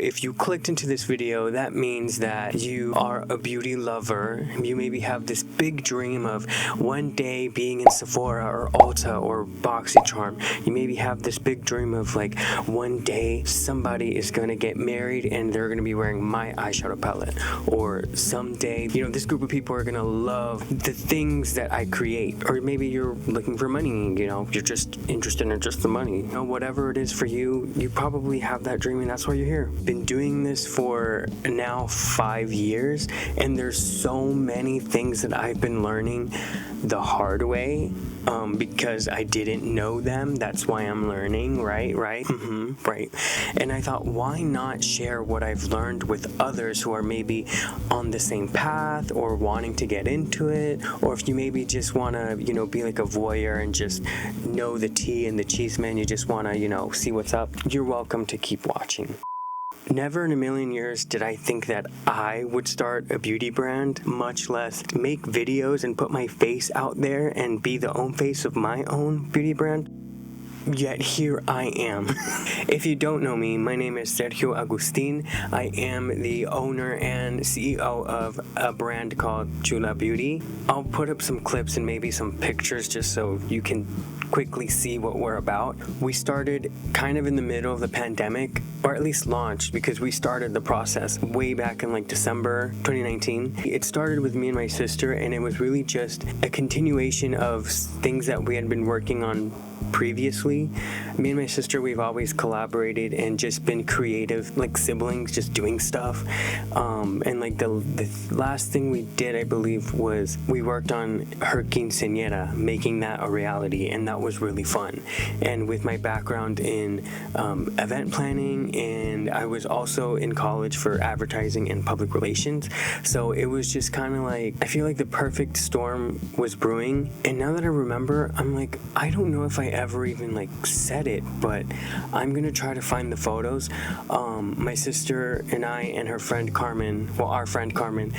If you clicked into this video, that means that you are a beauty lover. You maybe have this big dream of one day being in Sephora or Ulta or BoxyCharm. You maybe have this big dream of like one day somebody is going to get married and they're going to be wearing my eyeshadow palette. Or someday, this group of people are going to love the things that I create. Or maybe you're looking for money, you're just interested in just the money. Whatever it is for you, you probably have that dream and that's why you're here. Been doing this for now 5 years, and there's so many things that I've been learning the hard way because I didn't know them. That's why I'm learning, right? Right. And I thought, why not share what I've learned with others who are maybe on the same path or wanting to get into it, or if you maybe just want to, be like a voyeur and just know the tea and the cheese, man, you just want to, see what's up. You're welcome to keep watching. Never in a million years did I think that I would start a beauty brand, much less make videos and put my face out there and be the own face of my own beauty brand. Yet here I am. If you don't know me, my name is Sergio Agustin. I am the owner and CEO of a brand called Chula Beauty. I'll put up some clips and maybe some pictures just so you can quickly see what we're about. We started kind of in the middle of the pandemic, or at least launched, because we started the process way back in like December 2019. It started with me and my sister, and it was really just a continuation of things that we had been working on previously. Me and my sister, we've always collaborated and just been creative, like siblings, just doing stuff. And like the last thing we did, I believe, was we worked on her quinceañera, making that a reality, and that was really fun. And with my background in event planning, and I was also in college for advertising and public relations, so it was just kind of like, I feel like the perfect storm was brewing. And now that I remember, I'm like, I don't know if I ever even like said it, but I'm gonna try to find the photos. My sister and I and her friend Carmen, our friend Carmen,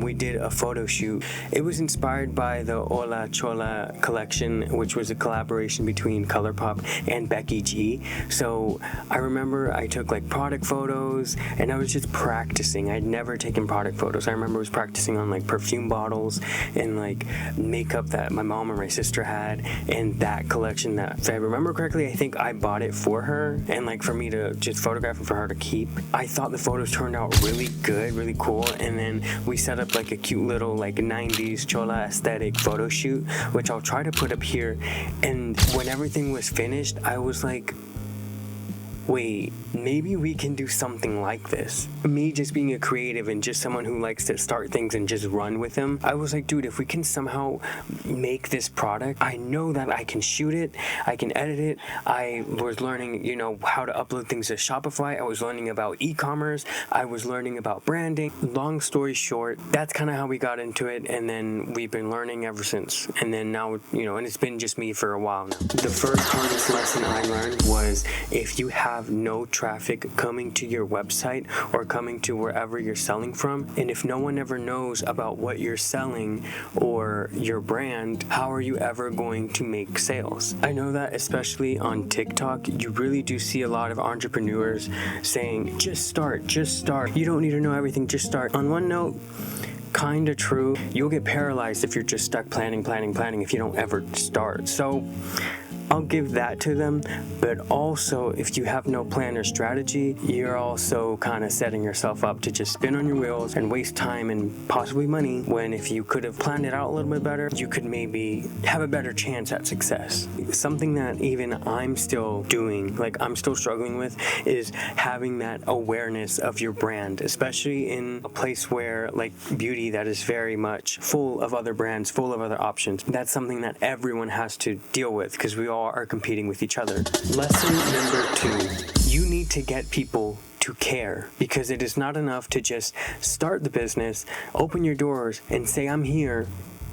we did a photo shoot. It was inspired by the Hola Chola collection, which was a collaboration between ColourPop and Becky G. So I remember I took like product photos and I was just practicing. I'd never taken product photos. I remember I was practicing on like perfume bottles and like makeup that my mom or my sister had, and that collection that, if I remember correctly, I think I bought it for her and like for me to just photograph and for her to keep. I thought the photos turned out really good, really cool, and then we set up like a cute little like 90s Chola aesthetic photo shoot, which I'll try to put up here. And when everything was finished, I was like, wait, maybe we can do something like this. Me just being a creative and just someone who likes to start things and just run with them, I was like, dude, if we can somehow make this product, I know that I can shoot it, I can edit it. I was learning, how to upload things to Shopify. I was learning about e-commerce. I was learning about branding. Long story short, that's kind of how we got into it, and then we've been learning ever since. And then now, and it's been just me for a while now. The first hardest lesson I learned was, if you have no traffic coming to your website or coming to wherever you're selling from, and if no one ever knows about what you're selling or your brand, how are you ever going to make sales? I know that especially on TikTok, you really do see a lot of entrepreneurs saying, just start. You don't need to know everything, just start. On one note, kind of true. You'll get paralyzed if you're just stuck planning if you don't ever start. So I'll give that to them, but also if you have no plan or strategy, you're also kind of setting yourself up to just spin on your wheels and waste time and possibly money, when if you could have planned it out a little bit better, you could maybe have a better chance at success. Something that even I'm still doing, like I'm still struggling with, is having that awareness of your brand, especially in a place where like beauty that is very much full of other brands, full of other options. That's something that everyone has to deal with because we all are competing with each other. Lesson number 2, you need to get people to care, because it is not enough to just start the business, open your doors and say, I'm here,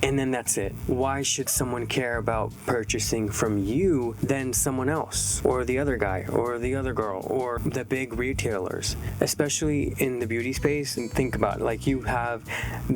and then that's it. Why should someone care about purchasing from you than someone else, or the other guy, or the other girl, or the big retailers? Especially in the beauty space, and think about it, like you have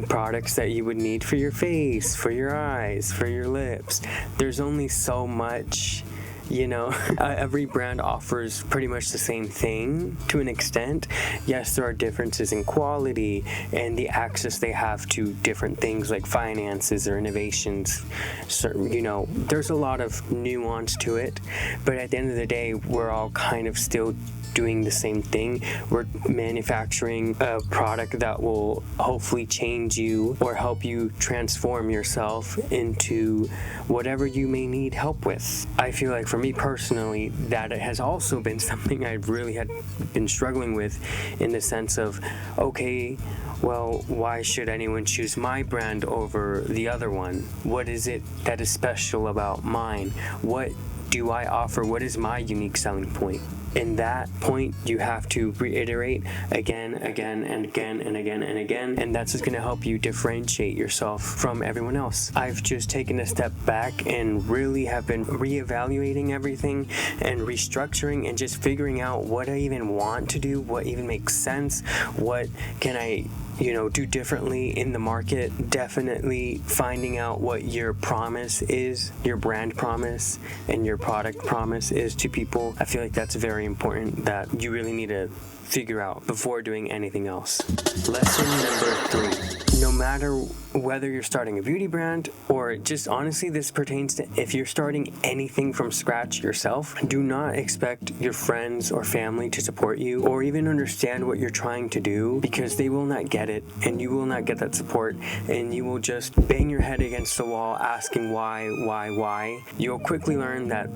products that you would need for your face, for your eyes, for your lips. There's only so much You know, every brand offers pretty much the same thing to an extent. Yes, there are differences in quality and the access they have to different things like finances or innovations. So, you know, there's a lot of nuance to it, but at the end of the day, we're all kind of still doing the same thing. We're manufacturing a product that will hopefully change you or help you transform yourself into whatever you may need help with. I feel like for me personally, that it has also been something I really had been struggling with, in the sense of, okay, well, why should anyone choose my brand over the other one? What is it that is special about mine? What do I offer? What is my unique selling point? In that point, you have to reiterate again, and again, and again, and that's just going to help you differentiate yourself from everyone else. I've just taken a step back and really have been reevaluating everything and restructuring and just figuring out what I even want to do, what even makes sense, what can I do differently in the market. Definitely finding out what your promise is, your brand promise and your product promise is to people. I feel like that's very important, that you really need to figure out before doing anything else. Lesson number 3. No matter whether you're starting a beauty brand or just honestly, this pertains to if you're starting anything from scratch yourself, do not expect your friends or family to support you or even understand what you're trying to do, because they will not get it and you will not get that support, and you will just bang your head against the wall asking why. You'll quickly learn that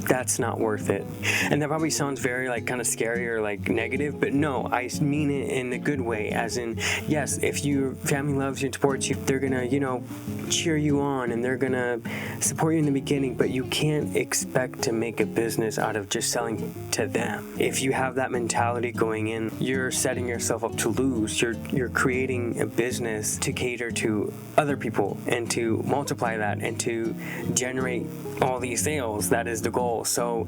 that's not worth it. And that probably sounds very kind of scary or negative, but no, I mean it in a good way, as in, yes, if your family loves you and supports you, they're gonna, cheer you on and they're gonna support you in the beginning, but you can't expect to make a business out of just selling to them. If you have that mentality going in, you're setting yourself up to lose. You're creating a business to cater to other people and to multiply that and to generate all these sales. That is the goal. So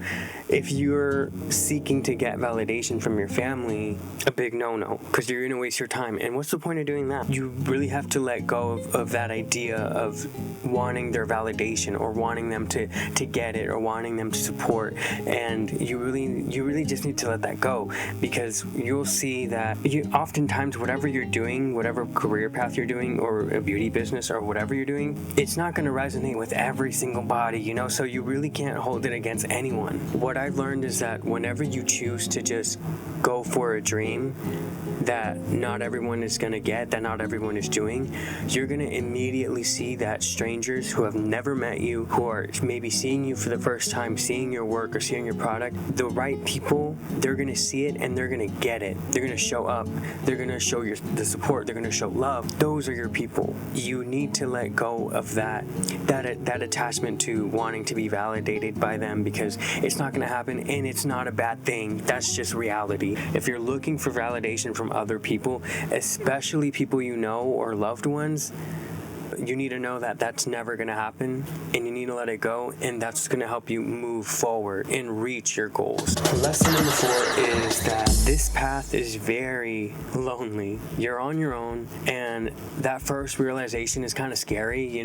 if you're seeking to get validation from your family, a big no-no, because you're gonna waste your time. And what's the point of doing that? You really have to let go of that idea of wanting their validation or wanting them to get it or wanting them to support. And you really just need to let that go, because you'll see that oftentimes whatever you're doing, whatever career path you're doing, or a beauty business or whatever you're doing, it's not going to resonate with every single body, so you really can't hold it against anyone. What I've learned is that whenever you choose to just go for a dream that not everyone is going to get, that not everyone is doing, you're going to immediately see that strangers who have never met you, who are maybe seeing you for the first time, seeing your work or seeing your product, the right people, they're going to see it and they're going to get it. They're going to show up. They're going to show the support. They're going to show love. Those are your people. You need to let go of that attachment to wanting to be validated by them, because it's not going to happen and it's not a bad thing. That's just reality. If you're looking for validation from other people, especially people or loved ones, you need to know that that's never going to happen, and you need to let it go, and that's going to help you move forward and reach your goals. Lesson number 4 is that this path is very lonely. You're on your own, and that first realization is kind of scary,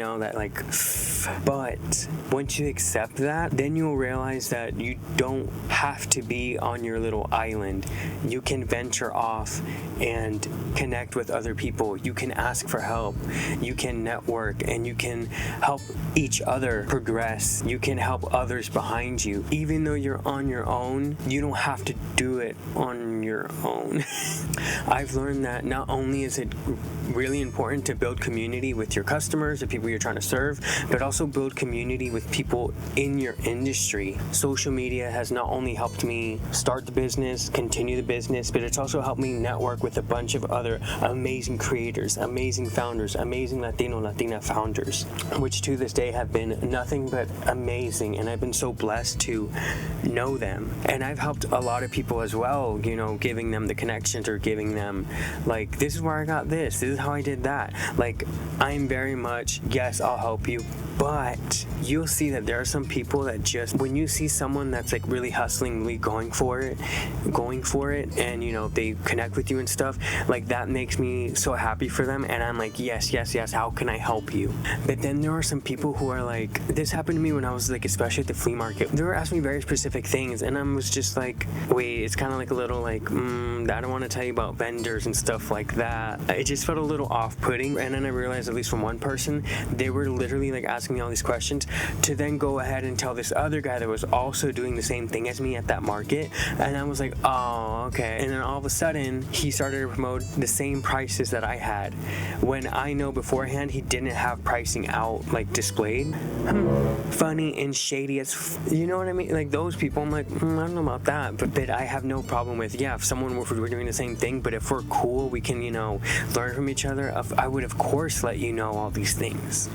but once you accept that, then you'll realize that you don't have to be on your little island. You can venture off and connect with other people. You can ask for help. You can network, and you can help each other progress. You can help others behind you. Even though you're on your own, you don't have to do it on your own. I've learned that not only is it really important to build community with your customers, the people you're trying to serve, but also build community with people in your industry. Social media has not only helped me start the business, continue the business, but it's also helped me network with a bunch of other amazing creators, amazing founders, amazing Latina founders, which to this day have been nothing but amazing, and I've been so blessed to know them. And I've helped a lot of people as well, giving them the connections or giving them this is where I got this is how I did that. I'm very much, yes, I'll help you, but you'll see that there are some people that just, when you see someone that's really hustling, really going for it, and they connect with you and stuff, that makes me so happy for them, and I'm yes, how can I help you? But then there are some people who are like, this happened to me when I was like, especially at the flea market. They were asking me very specific things, and I was just like, wait, it's kind of like a little like, I don't want to tell you about vendors and stuff like that. It just felt a little off-putting. And then I realized, at least from one person, they were literally like asking me all these questions to then go ahead and tell this other guy that was also doing the same thing as me at that market. And I was like, oh, okay. And then all of a sudden, he started to promote the same prices that I had, when I know beforehand he didn't have pricing out, like displayed. Funny and shady as you know what I mean? Like those people, I'm like, I don't know about that. But I have no problem with, if someone were doing the same thing, but if we're cool, we can, learn from each other. I would, of course, let you know all these things.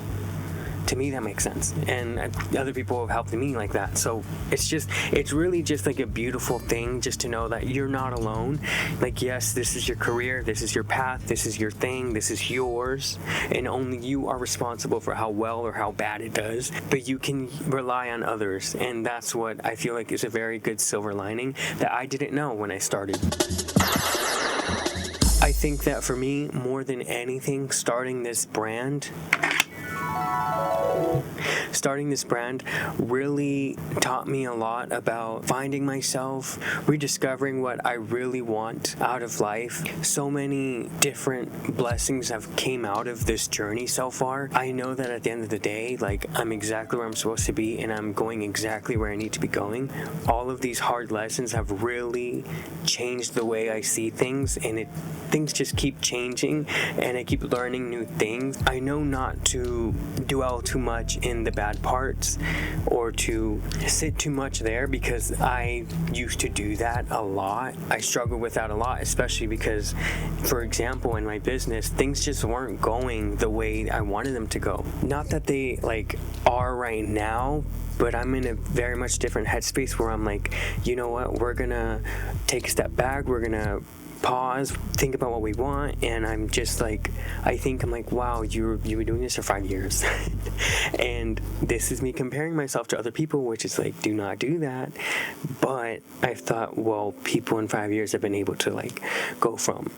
To me, that makes sense. And other people have helped me like that. So it's really just like a beautiful thing just to know that you're not alone. Like, yes, this is your career, this is your path, this is your thing, this is yours. And only you are responsible for how well or how bad it does. But you can rely on others. And that's what I feel like is a very good silver lining that I didn't know when I started. I think that for me, more than anything, starting this brand really taught me a lot about finding myself, rediscovering what I really want out of life. So many different blessings have came out of this journey so far. I know that at the end of the day, like, I'm exactly where I'm supposed to be, and I'm going exactly where I need to be going. All of these hard lessons have really changed the way I see things, and things just keep changing, and I keep learning new things. I know not to dwell too much in the bad parts or to sit too much there, because I used to do that a lot. I struggle with that a lot, especially because, for example, in my business, things just weren't going the way I wanted them to go. Not that they are right now, but I'm in a very much different headspace where I'm like, you know what, we're gonna take a step back, we're gonna pause, think about what we want. And I'm just like, I'm like, wow, you were doing this for 5 years. And this is me comparing myself to other people, which is like, do not do that. But I thought, well, people in 5 years have been able to go from,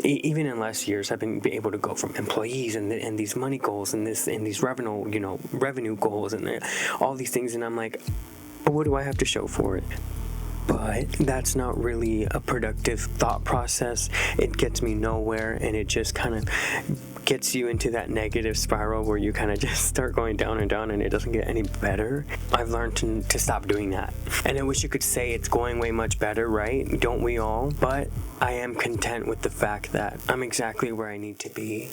even in less years, I've been able to go from employees and these money goals and these revenue goals and all these things. And I'm like, what do I have to show for it? But that's not really a productive thought process. It gets me nowhere, and it just kind of gets you into that negative spiral where you kind of just start going down and down, and it doesn't get any better. I've learned to stop doing that. And I wish you could say it's going way much better, right? Don't we all? But I am content with the fact that I'm exactly where I need to be,